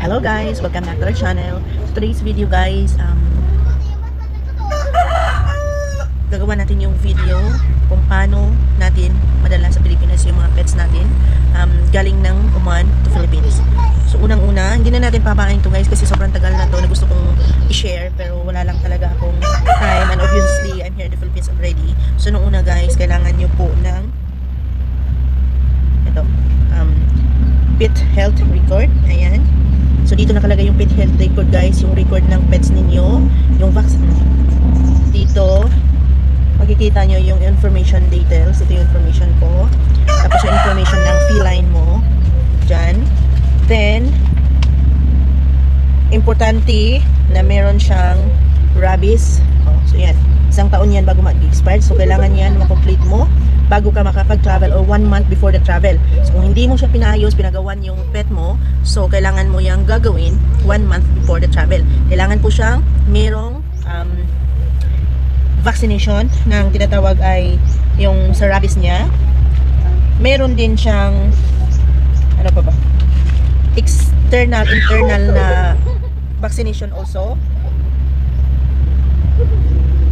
Hello guys, welcome back to our channel. So today's video guys, gagawa natin yung video kung paano natin madala sa Pilipinas yung mga pets natin galing ng Oman to Philippines. So unang-una, hindi na natin papain to guys kasi sobrang tagal na to na gusto kong i-share pero wala lang talaga akong time, and obviously I'm here in the Philippines already. So nung una guys, kailangan nyo po ng ito, pet health record. Ayan. So dito nakalagay yung pet health record guys, yung record ng pets ninyo, yung vaccine. Dito makikita nyo yung information details. Ito yung information ko. Tapos yung information ng feline mo dyan. Then importante na meron siyang rabies. So yan, 1 taon yan bago mag-expire. So kailangan yan makomplete mo bago ka makapag-travel or 1 month before the travel. So kung hindi mo siya pinayos, pinagawan yung pet mo, so kailangan mo yung gagawin 1 month before the travel. Kailangan po siyang merong vaccination ng tinatawag ay yung sa rabies niya. Meron din siyang ano pa ba? External, internal na vaccination also.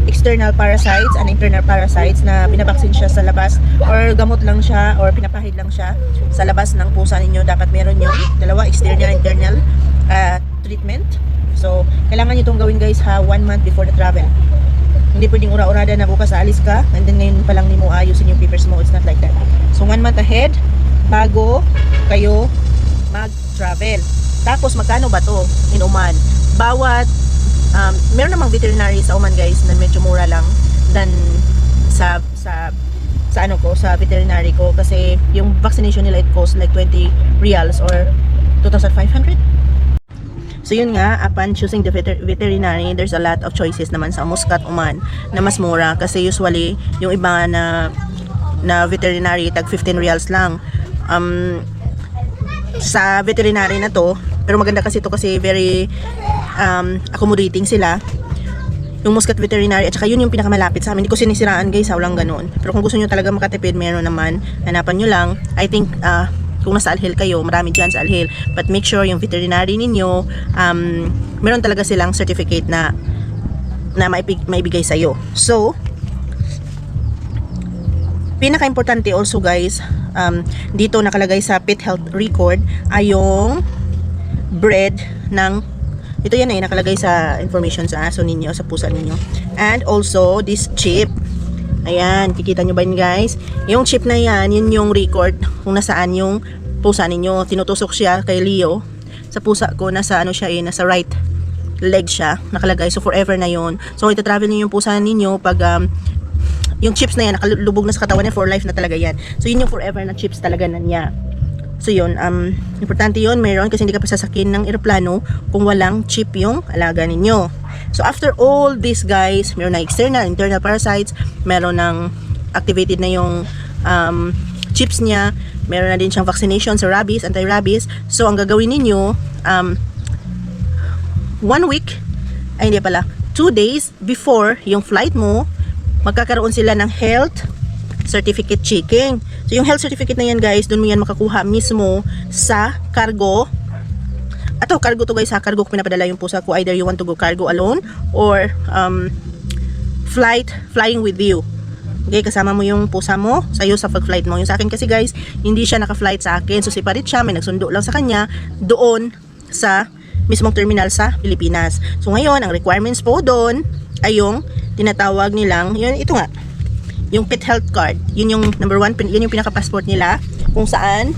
External parasites and internal parasites na binabaksin siya sa labas or gamot lang siya or pinapahid lang siya sa labas ng pusa ninyo. Dapat meron yung dalawa, external and internal treatment. So, kailangan nyo itong gawin guys 1 month before the travel. Hindi pwedeng ura-urada na bukas aalis ka and then ngayon pa lang ni mo ayusin yung papers mo. It's not like that. So, 1 month ahead bago kayo mag-travel. Tapos, magkano ba to in Oman? Bawat meron namang veterinary sa Oman guys na medyo mura lang than sa ano ko, sa veterinary ko kasi yung vaccination nila it costs like 20 reals or 2,500. So yun nga, upon choosing the veterinary, there's a lot of choices naman sa Muscat, Oman na mas mura kasi usually yung iba na veterinary tag 15 reals lang. Sa veterinary na to, pero maganda kasi to kasi very accommodating sila. Yung Muscat Veterinary at saka yun yung pinakamalapit sa amin. Hindi ko sinisiraan guys, walang ganun. Pero kung gusto nyo talaga makatipid, meron naman. Hanapan nyo lang. I think kung nasa Al-Hil kayo, marami dyan sa Al-Hil. But make sure yung veterinary ninyo, meron talaga silang certificate na maibigay sa'yo. So, pinaka-importante also guys, dito nakalagay sa pet health record ay yung breed ng ito yan nakalagay sa information sa aso ninyo, sa pusa ninyo. And also, this chip. Ayan, kikita nyo ba yun guys? Yung chip na yan, yun yung record kung nasaan yung pusa ninyo. Tinutusok siya kay Leo. Sa pusa ko, nasa ano siya nasa right leg siya, nakalagay. So, forever na yun. So, kung ita-travel niyo yung pusa ninyo, pag yung chips na yan, nakalubog na sa katawan niya, for life na talaga yan. So, yun yung forever na chips talaga na niya. So yun, importante yun, meron kasi hindi ka pa sasakin ng eroplano kung walang chip yung alaga ninyo. So after all this guys, meron na external, internal parasites, meron ng activated na yung chips niya, meron na din siyang vaccination sa rabies, anti-rabies. So ang gagawin ninyo, 1 week, ay hindi pala, 2 days before yung flight mo, magkakaroon sila ng health certificate checking. So yung health certificate na yan guys, doon mo yan makakuha mismo sa cargo. Ato, cargo to guys ha, cargo ko pinapadala yung pusa ko. Either you want to go cargo alone or flying with you. Okay, kasama mo yung pusa mo sa'yo sa pag-flight mo. Yung sa akin kasi guys, hindi siya naka-flight sa akin. So separate siya, may nagsundo lang sa kanya doon sa mismong terminal sa Pilipinas. So ngayon, ang requirements po doon ay yung tinatawag nilang, yun, ito nga, yung pet health card. Yun yung number 1, yun yung pinaka-passport nila kung saan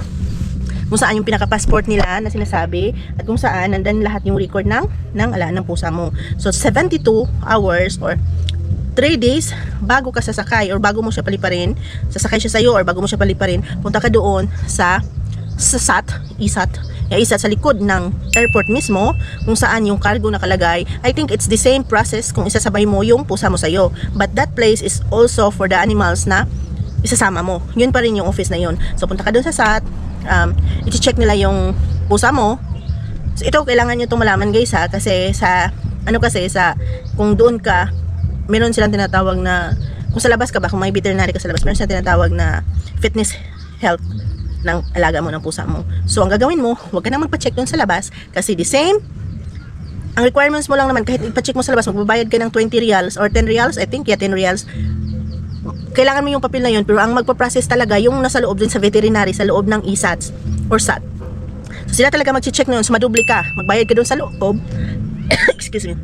yung pinaka-passport nila na sinasabi at kung saan nandan lahat yung record ng alaala ng pusa mo. So 72 hours or 3 days bago ka sasakay or bago mo siya paliparin, sasakay siya sa'yo or bago mo siya paliparin, punta ka doon sa ISAT sa likod ng airport mismo kung saan yung cargo nakalagay. I think it's the same process kung isasabay mo yung pusa mo sa'yo, but that place is also for the animals na isasama mo. Yun pa rin yung office na yun. So punta ka doon sa SAT, i-check nila yung pusa mo. So ito kailangan nyo itong malaman guys ha, kasi sa kung doon ka, meron silang tinatawag na, kung sa labas ka ba, kung may veterinary ka sa labas, meron silang tinatawag na fitness health ng alaga mo, ng pusa mo. So ang gagawin mo, huwag ka na magpa-check doon sa labas kasi the same, ang requirements mo lang naman, kahit ipa-check mo sa labas, magbabayad ka ng 20 reals or 10 reals, I think, 10 reals. Kailangan mo yung papel na yun, pero ang magpa-process talaga yung nasa loob din sa veterinary, sa loob ng ESATs or SAT. So sila talaga mag-check na yun, so madubli ka, magbayad ka doon sa loob, excuse me,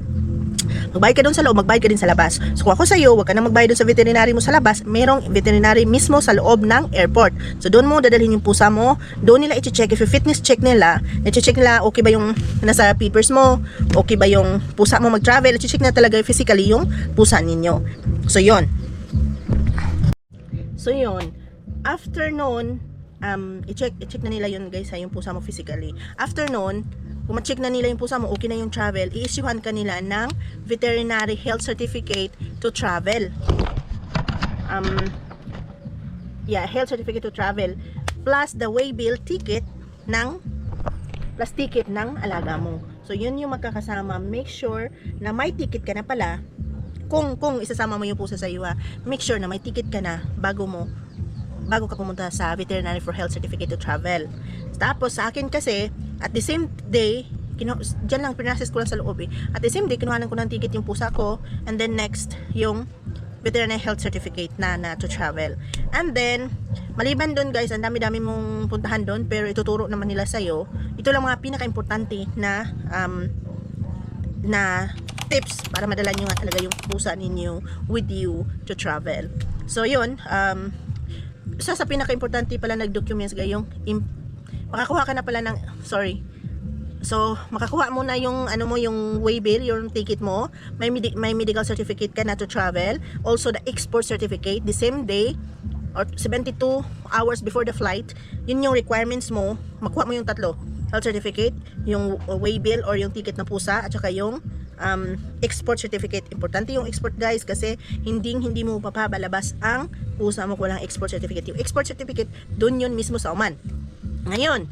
magbayad ka doon sa loob, magbayad ka din sa labas. So kung ako sa iyo, wag ka na magbayad doon sa veterinary mo sa labas, merong veterinary mismo sa loob ng airport. So doon mo dadalhin yung pusa mo, doon nila i-check, if yung fitness check nila, i-check nila okay ba yung nasa papers mo, okay ba yung pusa mo mag-travel, i-check na talaga physically yung pusa ninyo. So yon. So yun, after noon, i-check na nila yun guys, yung pusa mo physically. After noon, kung ma-check na nila yung pusa mo, okay na yung travel, i-issuehan ka nila ng veterinary health certificate to travel. Health certificate to travel plus the waybill ticket ng alaga mo. So yun yung magkakasama. Make sure na may ticket ka na pala. Kung isasama mo yung pusa sa iyo, make sure na may ticket ka na bago ka pumunta sa veterinary for health certificate to travel. Tapos sa akin kasi, at the same day, dyan lang, pinrases ko lang sa loob At the same day, kinuhanan ko ng ticket yung pusa ko, and then next, yung veterinary health certificate na to travel. And then, maliban doon guys, ang dami-dami mong puntahan doon, pero ituturo naman nila sa'yo. Ito lang mga pinaka-importante na tips para madala nyo nga talaga yung pusa ninyo with you to travel. So yun, isa sa pinaka-importante pala nag-documents gayong makakuha ka na pala ng so makakuha mo na yung yung waybill, yung ticket mo, may medical certificate ka na to travel, also the export certificate the same day or 72 hours before the flight. Yun yung requirements mo, makuha mo yung tatlo, health certificate, yung waybill or yung ticket na pusa, at saka yung export certificate. Importante yung export guys, kasi hindi mo papabalabas ang pusa mo kung walang export certificate. Yung export certificate, dun yun mismo sa Oman. Ngayon,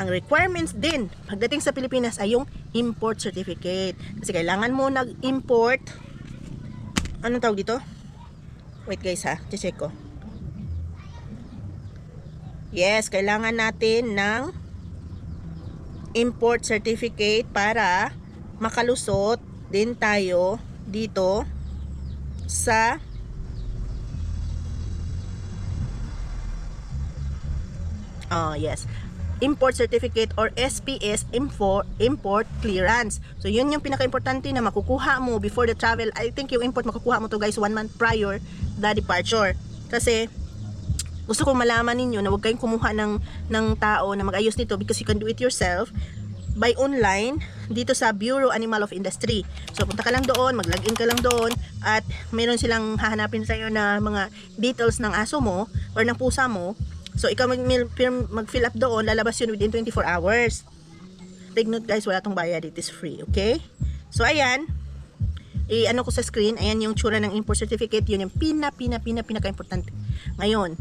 ang requirements din pagdating sa Pilipinas ay yung import certificate, kasi kailangan mo nag-import, anong tawag dito? Wait guys check ko. Yes, kailangan natin ng import certificate para makalusot din tayo dito sa import certificate or SPS, import clearance. So yun yung pinaka-importante na makukuha mo before the travel. I think yung import makukuha mo to guys 1 month prior the departure, kasi gusto kong malaman ninyo na huwag kayong kumuha ng tao na mag-ayos nito, because you can do it yourself by online dito sa Bureau Animal of Industry. So punta ka lang doon, mag-login ka lang doon, at meron silang hahanapin sa iyo na mga details ng aso mo or ng pusa mo. So ikaw mag-fill up doon, lalabas yun within 24 hours. Take note guys, wala tong bayad, it is free, okay? So ayan, ano ko sa screen, ayan yung tsura ng import certificate, yun yung pinaka-importante. Ngayon,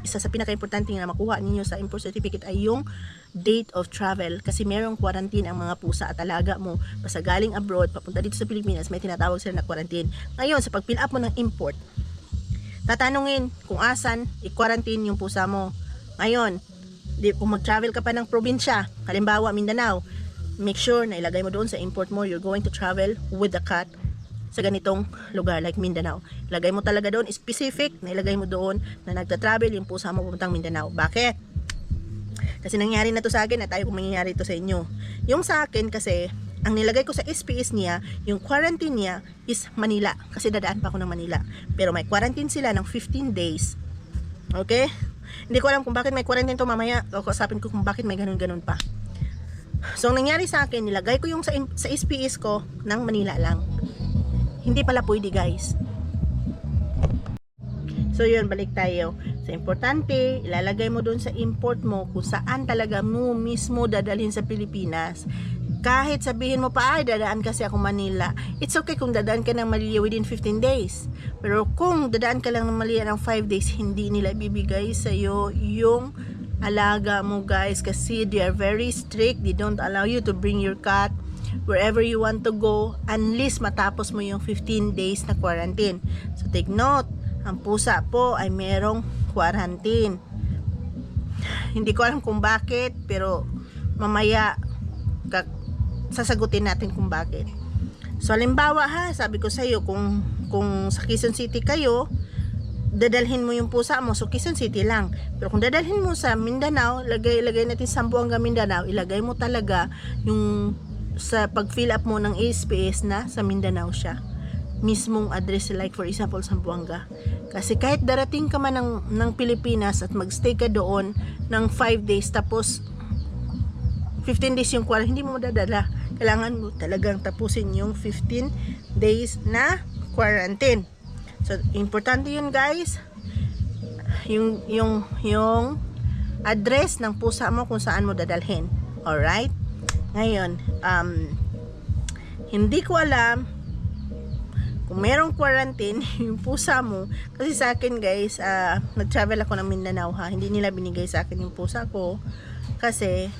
isa sa pinaka-importante na makuha ninyo sa import certificate ay yung date of travel, kasi merong quarantine ang mga pusa at alaga mo. Basta galing abroad, papunta dito sa Pilipinas, may tinatawag sila na quarantine. Ngayon, sa pag-fill up mo ng import, tatanungin kung asan i-quarantine yung pusa mo. Ngayon, kung mag-travel ka pa ng probinsya, halimbawa Mindanao, make sure na ilagay mo doon sa import mo, you're going to travel with the cat sa ganitong lugar like Mindanao. Ilagay mo talaga doon, specific, na ilagay mo doon na nagta-travel yung pusa mo pupuntang Mindanao. Bakit? Kasi nangyari na to sa akin at tayo kung mangyayari to sa inyo. Yung sa akin kasi, ang nilagay ko sa SPS niya, yung quarantine niya is Manila, kasi dadaan pa ako ng Manila. Pero may quarantine sila ng 15 days. Okay? Hindi ko alam kung bakit may quarantine to, mamaya kausapin ko kung bakit may ganun-ganun pa. So ang nangyari sa akin, nilagay ko yung sa SPS ko ng Manila lang. Hindi pala pwede guys. So yun, balik tayo. So importante, ilalagay mo doon sa import mo kung saan talaga mo mismo dadalhin sa Pilipinas. Kahit sabihin mo pa, ay dadaan kasi ako Manila, it's okay kung dadaan ka ng Manila within 15 days. Pero kung dadaan ka lang ng Manila ng 5 days, hindi nila ibibigay sa'yo yung alaga mo guys, kasi they are very strict. They don't allow you to bring your cat wherever you want to go unless matapos mo yung 15 days na quarantine. So take note, ang pusa po ay merong quarantine. Hindi ko alam kung bakit, pero mamaya sasagutin natin kung bakit. So halimbawa ha, sabi ko sa iyo, kung sa Quezon City kayo, dadalhin mo yung pusa mo, so Quezon City lang. Pero kung dadalhin mo sa Mindanao, ilagay natin Zamboanga, Mindanao, ilagay mo talaga yung sa pag-fill up mo ng SPS na sa Mindanao siya. Mismong address, like for example Zamboanga. Kasi kahit darating ka man ng Pilipinas at magstay ka doon ng 5 days, tapos 15 days yung quarantine, hindi mo madadala. Kailangan mo talagang tapusin yung 15 days na quarantine. So, importante yun guys. Yung address ng pusa mo kung saan mo dadalhin. Alright? Ngayon, hindi ko alam kung merong quarantine yung pusa mo. Kasi sa akin guys, nag-travel ako ng Mindanao ha. Hindi nila binigay sa akin yung pusa ko. Kasi,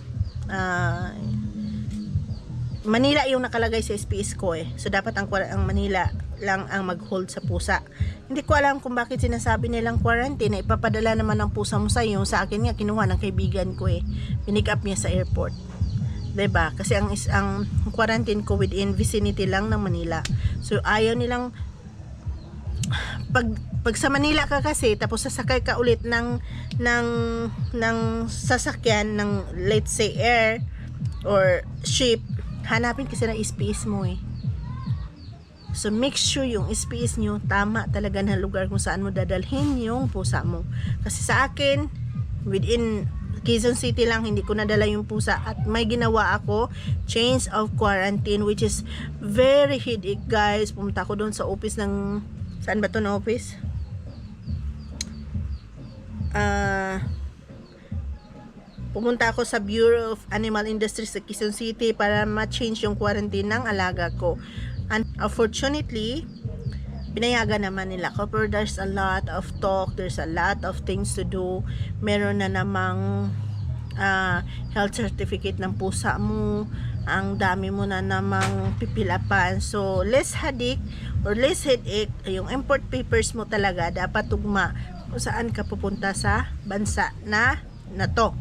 Manila yung nakalagay sa SPS ko eh. So, dapat ang Manila lang ang mag-hold sa pusa. Hindi ko alam kung bakit sinasabi nilang quarantine na ipapadala naman ng pusa mo sa iyo. Sa akin nga, kinuha ng kaibigan ko eh. Pinick up niya sa airport. 'Di ba? Kasi ang quarantine ko within vicinity lang ng Manila. So, ayaw nilang pag sa Manila ka kasi, tapos sasakay ka ulit ng sasakyan ng let's say air or ship, hanapin kasi na SPS mo eh. So make sure yung SPS nyo tama talaga na lugar kung saan mo dadalhin yung pusa mo. Kasi sa akin, within Quezon City lang, hindi ko nadala yung pusa at may ginawa ako change of quarantine, which is very headache guys. Pumunta ko doon sa office ng, saan ba to na office? Pumunta ako sa Bureau of Animal Industry sa Quezon City para ma-change yung quarantine ng alaga ko. And unfortunately, pinayagan naman nila ko, pero there's a lot of talk, there's a lot of things to do. Meron na namang health certificate ng pusa mo, ang dami mo na namang pipilapan. So, less headache or less headache, yung import papers mo talaga dapat tugma kung saan ka pupunta sa bansa na to.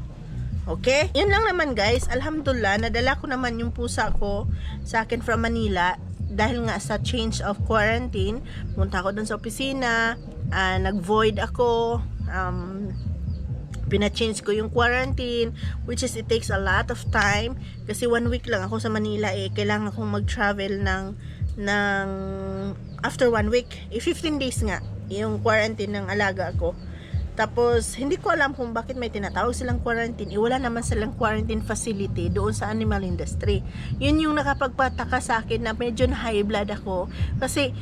Okay? Yun lang naman guys. Alhamdulillah, nadala ko naman yung pusa ko sa akin from Manila. Dahil nga sa change of quarantine, punta ako dun sa opisina, nag-void ako, pina-change ko yung quarantine, which is it takes a lot of time, kasi 1 week lang ako sa Manila eh, kailangan akong mag-travel ng after 1 week, 15 days nga, yung quarantine ng alaga ko. Tapos, hindi ko alam kung bakit may tinatawag silang quarantine. Wala naman silang quarantine facility doon sa animal industry. Yun yung nakapagpataka sa akin na medyo na high blood ako. Kasi,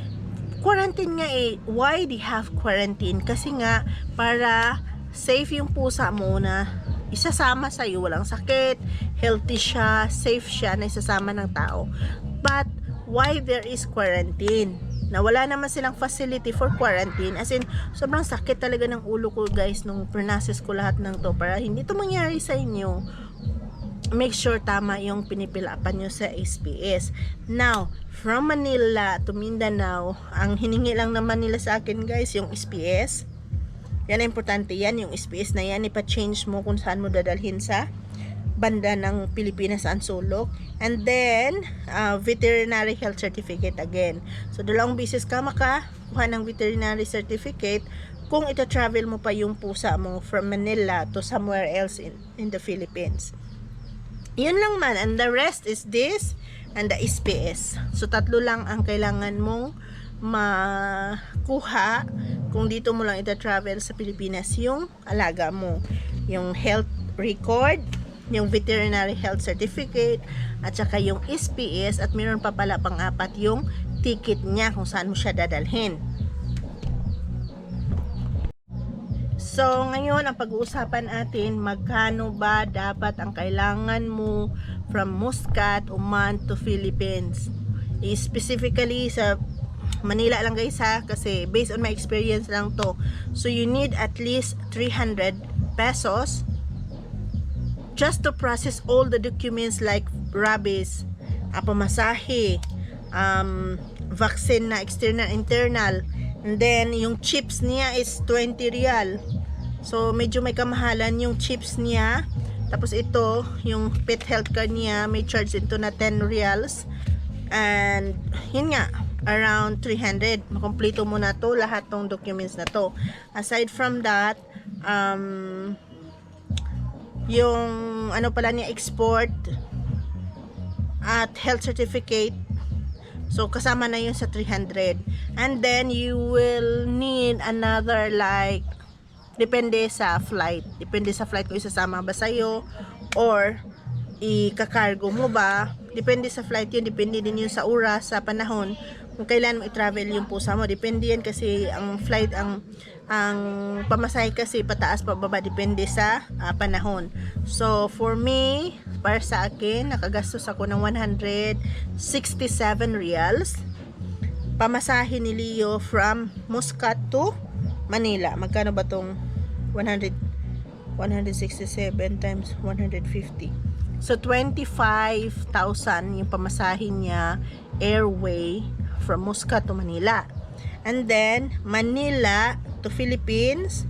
quarantine nga eh. Why they have quarantine? Kasi nga, para safe yung pusa mo na isasama sa'yo. Walang sakit, healthy siya, safe siya na isasama ng tao. But, why there is quarantine? Na wala naman silang facility for quarantine, as in sobrang sakit talaga ng ulo ko guys nung pronasis ko lahat ng to para hindi to mangyari sa inyo. Make sure tama yung pinipilapan nyo sa SPS. Now, from Manila to Mindanao, ang hiningi lang naman nila sa akin guys yung SPS. Yan ang importante yan, yung SPS na yan ipa-change mo kung saan mo dadalhin sa banda ng Pilipinas ang sulok, and then veterinary health certificate again. So dalawang beses ka makakuha ng veterinary certificate kung ita-travel mo pa yung pusa mo from Manila to somewhere else in the Philippines. Yun lang man, and the rest is this and the SPS. So tatlo lang ang kailangan mong makuha kung dito mo lang ita-travel sa Pilipinas yung alaga mo, yung health record, yung veterinary health certificate, at saka yung SPS, at meron pa pala pang-apat yung ticket niya kung saan mo siya dadalhin. So, ngayon ang pag-uusapan natin, magkano ba dapat ang kailangan mo from Muscat, Oman to Philippines. Specifically sa Manila lang guys ha, kasi based on my experience lang to. So, you need at least 300 pesos just to process all the documents like rabies, pamasahe, vaccine na external, internal, and then yung chips niya is 20 real. So medyo may kamahalan yung chips niya. Tapos ito, yung pet health card niya, may charge ito na 10 reals. And yun nga, around 300. Makompleto mo na to, lahat tong documents na to. Aside from that, yung ano pala niya, export at health certificate. So kasama na yun sa 300. And then you will need another like depende sa flight kung isasama ba sa'yo or ikakargo mo ba. Depende sa flight yun, depende din yun sa oras, sa panahon kung kailan mo i-travel yung pusa mo. Depende yan kasi ang flight, ang pamasahe kasi pataas pababa, depende sa panahon. So for me, para sa akin, nakagastos ako ng 167 reals pamasahe ni Leo from Muscat to Manila. Magkano ba tong 167 times 150? So 25,000 yung pamasahe niya airway from Muscat to Manila. And then Manila to Philippines,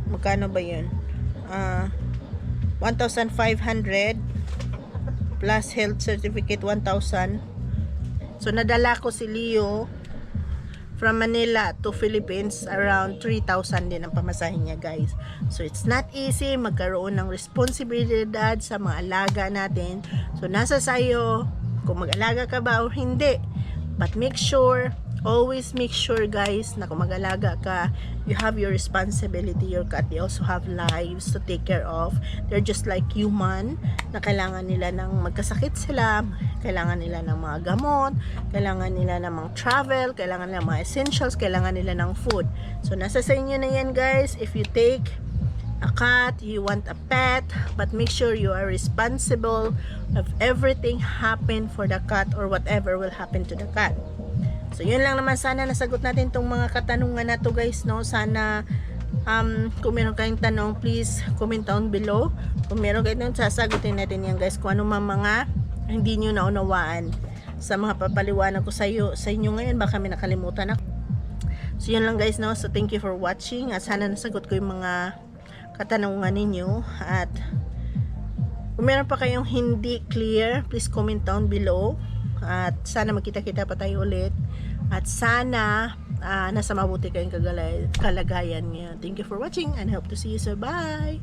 magkano ba yun? 1,500 plus health certificate 1,000. So nadala ko si Leo from Manila to Philippines, around 3,000 din ang pamasahin niya, guys. So it's not easy magkaroon ng responsibilidad sa mga alaga natin. So nasa sayo kung mag-alaga ka ba o hindi. But always make sure, guys, na kung mag-alaga ka, you have your responsibility. Your cat, they also have lives to take care of. They're just like human, na kailangan nila ng magkasakit sila, kailangan nila ng mga gamot, kailangan nila ng mga travel, kailangan nila ng mga essentials, kailangan nila ng food. So nasa sa inyo na yan, guys. If you take a cat, you want a pet, but make sure you are responsible of everything happen for the cat or whatever will happen to the cat. So yun lang naman, sana nasagot natin tong mga katanungan na to, guys, no. Sana kung meron kayong tanong, please comment down below. Kung meron kayong tanong, sasagutin natin yan, guys, kung ano mga hindi nyo naunawaan sa mga papaliwanag ko sa inyo ngayon. Baka may nakalimutan ako. So yun lang, guys, no. So thank you for watching, at sana nasagot ko yung mga katanungan ninyo. At kung meron pa kayong hindi clear, please comment down below. At sana magkita-kita pa tayo ulit. At sana nasa mabuti kayong kalagayan ngayon. Thank you for watching and hope to see you. So bye!